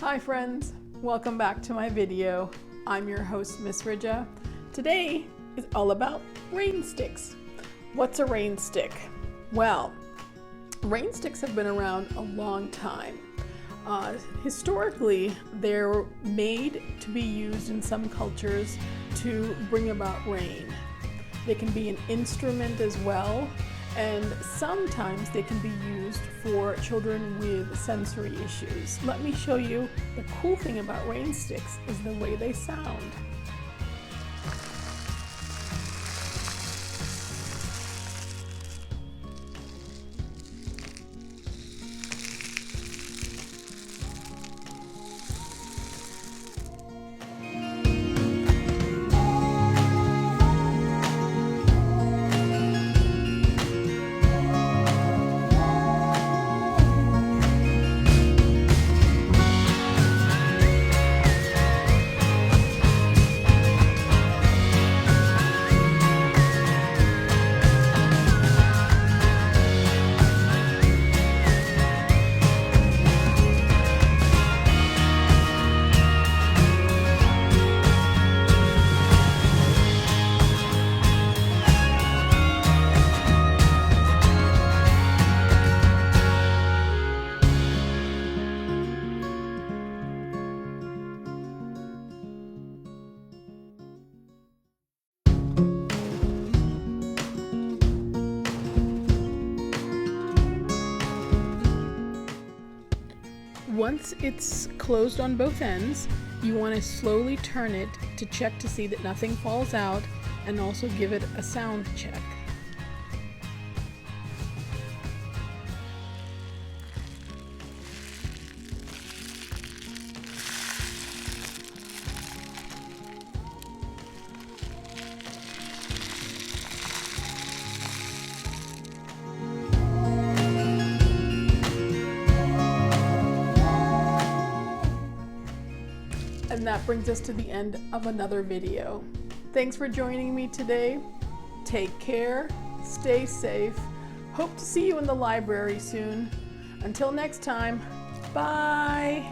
Hi friends, welcome back to my video. I'm your host, Miss Ridja. Today is all about rain sticks. What's a rain stick? Well, rain sticks have been around a long time. Historically, they're made to be used in some cultures to bring about rain. They can be an instrument as well, and sometimes they can be used for children with sensory issues. Let me show you the cool thing about rain sticks is the way they sound. Once it's closed on both ends, you want to slowly turn it to check to see that nothing falls out, and also give it a sound check. And that brings us to the end of another video. Thanks for joining me today. Take care, stay safe. Hope to see you in the library soon. Until next time, bye.